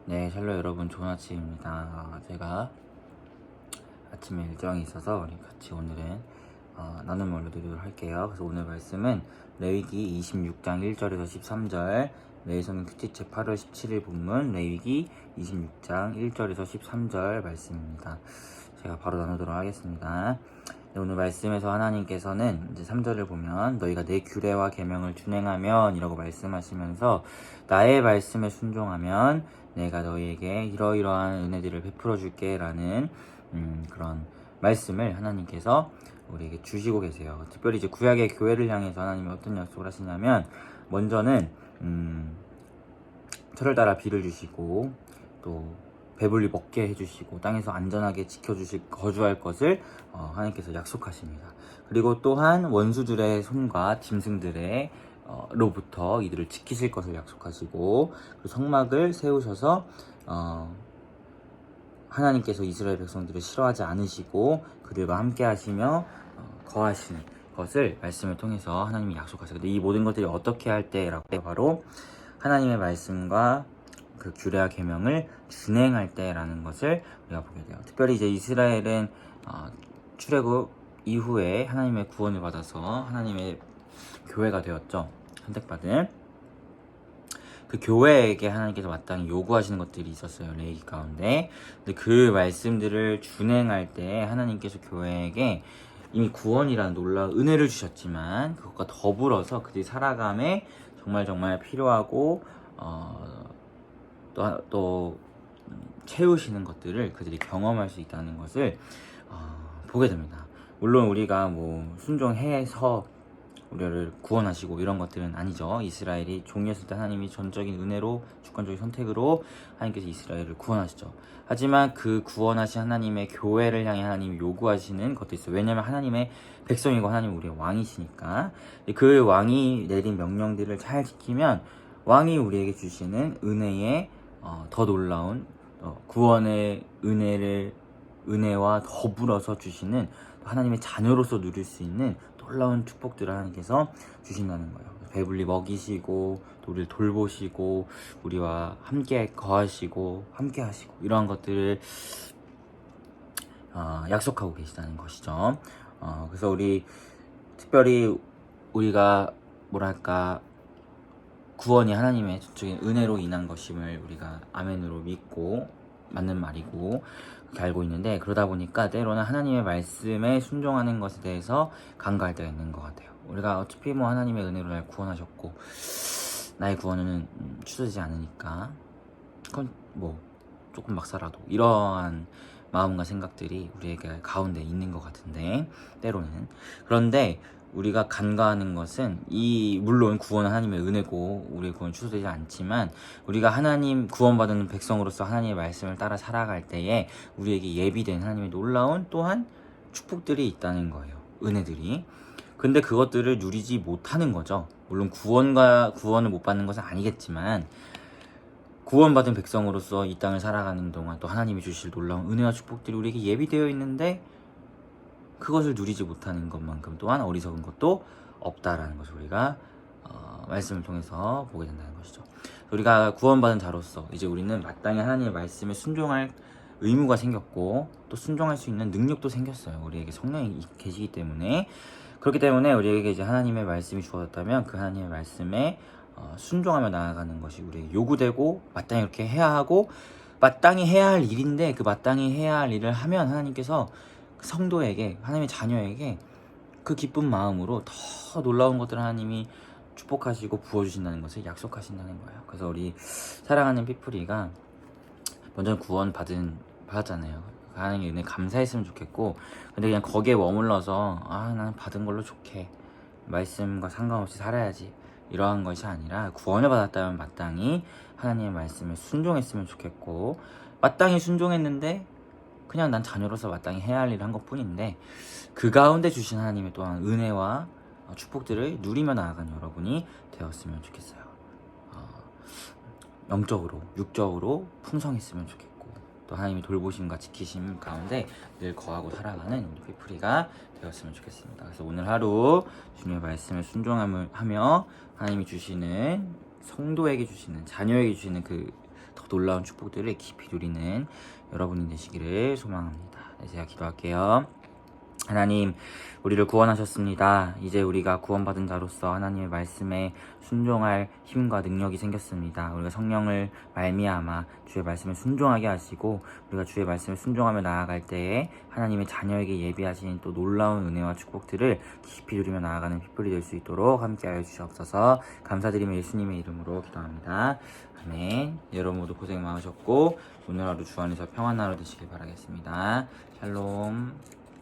네, 샬롬 여러분, 좋은 아침입니다. 제가 아침에 일정이 있어서 우리 같이 오늘은 나눔을 올려드리도록 할게요. 그래서 오늘 말씀은 레위기 26장 1절에서 13절, 매일성경 큐티책 8월 17일 본문 레위기 26장 1절에서 13절 말씀입니다. 제가 바로 나누도록 하겠습니다. 네, 오늘 말씀에서 하나님께서는 이제 3절을 보면 너희가 내 규례와 계명을 준행하면 이라고 말씀하시면서 나의 말씀에 순종하면 내가 너희에게 이러이러한 은혜들을 베풀어 줄게 라는 그런 말씀을 하나님께서 우리에게 주시고 계세요. 특별히 이제 구약의 교회를 향해서 하나님이 어떤 약속을 하시냐면 먼저는 철을 따라 비를 주시고 또 배불리 먹게 해주시고 땅에서 안전하게 지켜주실 거주할 것을 하나님께서 약속하십니다. 그리고 또한 원수들의 손과 짐승들의 로부터 이들을 지키실 것을 약속하시고 그 성막을 세우셔서 하나님께서 이스라엘 백성들을 싫어하지 않으시고 그들과 함께 하시며 거하시는 것을 말씀을 통해서 하나님이 약속하세요. 근데 이 모든 것들이 어떻게 할 때라고 바로 하나님의 말씀과 그 규례와 계명을 준행할 때라는 것을 우리가 보게 돼요. 특별히 이제 이스라엘은 출애굽 이후에 하나님의 구원을 받아서 하나님의 교회가 되었죠. 선택받은 그 교회에게 하나님께서 마땅히 요구하시는 것들이 있었어요. 레위기 가운데. 근데 그 말씀들을 준행할 때 하나님께서 교회에게 이미 구원이라는 놀라운 은혜를 주셨지만 그것과 더불어서 그들이 살아감에 정말 필요하고 또 채우시는 것들을 그들이 경험할 수 있다는 것을 보게 됩니다. 물론 우리가 뭐 순종해서 우리를 구원하시고 이런 것들은 아니죠. 이스라엘이 종이었을 때 하나님이 전적인 은혜로 주권적인 선택으로 하나님께서 이스라엘을 구원하시죠. 하지만 그 구원하신 하나님의 교회를 향해 하나님이 요구하시는 것도 있어요. 왜냐하면 하나님의 백성이고 하나님 우리의 왕이시니까 그 왕이 내린 명령들을 잘 지키면 왕이 우리에게 주시는 은혜에 더 놀라운 구원의 은혜와 더불어서 주시는 하나님의 자녀로서 누릴 수 있는 놀라운 축복들을 하나님께서 주신다는 거예요. 배불리 먹이시고 우리를 돌보시고 우리와 함께 거하시고 함께 하시고 이러한 것들을 약속하고 계시다는 것이죠. 그래서 특별히 우리가 뭐랄까 구원이 하나님의 전적인 은혜로 인한 것임을 우리가 아멘으로 믿고 맞는 말이고 그렇게 알고 있는데, 그러다 보니까 때로는 하나님의 말씀에 순종하는 것에 대해서 간과할 때가 있는 것 같아요. 우리가 어차피 뭐 하나님의 은혜로 날 구원하셨고 나의 구원은 취소되지 않으니까 그건 뭐 조금 막 살아도 이러한 마음과 생각들이 우리에게 가운데 있는 것 같은데 때로는. 그런데 우리가 간과하는 것은 물론 구원은 하나님의 은혜고 우리의 구원은 취소되지 않지만 우리가 하나님 구원받은 백성으로서 하나님의 말씀을 따라 살아갈 때에 우리에게 예비된 하나님의 놀라운 또한 축복들이 있다는 거예요. 은혜들이. 근데 그것들을 누리지 못하는 거죠. 물론 구원을 못 받는 것은 아니겠지만 구원받은 백성으로서 이 땅을 살아가는 동안 또 하나님이 주실 놀라운 은혜와 축복들이 우리에게 예비되어 있는데 그것을 누리지 못하는 것만큼 또한 어리석은 것도 없다라는 것을 우리가 말씀을 통해서 보게 된다는 것이죠. 우리가 구원받은 자로서 이제 우리는 마땅히 하나님의 말씀에 순종할 의무가 생겼고 또 순종할 수 있는 능력도 생겼어요. 우리에게 성령이 계시기 때문에. 그렇기 때문에 우리에게 이제 하나님의 말씀이 주어졌다면 그 하나님의 말씀에 순종하며 나아가는 것이 우리에게 요구되고 마땅히 이렇게 해야 하고 마땅히 해야 할 일인데 그 마땅히 해야 할 일을 하면 하나님께서 성도에게 하나님의 자녀에게 그 기쁜 마음으로 더 놀라운 것들을 하나님이 축복하시고 부어주신다는 것을 약속하신다는 거예요. 그래서 우리 사랑하는 피프리가 먼저 구원 받았잖아요. 하나님의 은혜 감사했으면 좋겠고 근데 그냥 거기에 머물러서 나는 받은 걸로 좋게 말씀과 상관없이 살아야지 이러한 것이 아니라 구원을 받았다면 마땅히 하나님의 말씀에 순종했으면 좋겠고 마땅히 순종했는데 그냥 난 자녀로서 마땅히 해야 할 일을 한 것뿐인데 그 가운데 주신 하나님의 또한 은혜와 축복들을 누리며 나아가는 여러분이 되었으면 좋겠어요. 영적으로 육적으로 풍성했으면 좋겠고 또 하나님의 돌보심과 지키심 가운데 늘 거하고 살아가는 우리 피프리가 되었으면 좋겠습니다. 그래서 오늘 하루 주님의 말씀을 순종하며 하나님이 주시는 성도에게 주시는 자녀에게 주시는 그 더 더 놀라운 축복들을 깊이 누리는 여러분이 되시기를 소망합니다. 네, 제가 기도할게요. 하나님, 우리를 구원하셨습니다. 이제 우리가 구원받은 자로서 하나님의 말씀에 순종할 힘과 능력이 생겼습니다. 우리가 성령을 말미암아 주의 말씀에 순종하게 하시고, 우리가 주의 말씀에 순종하며 나아갈 때에 하나님의 자녀에게 예비하신 또 놀라운 은혜와 축복들을 깊이 누리며 나아가는 핏불이 될 수 있도록 함께하여 주시옵소서. 감사드리며 예수님의 이름으로 기도합니다. 아멘. 여러분 모두 고생 많으셨고 오늘 하루 주 안에서 평안한 하루 되시길 바라겠습니다. 샬롬.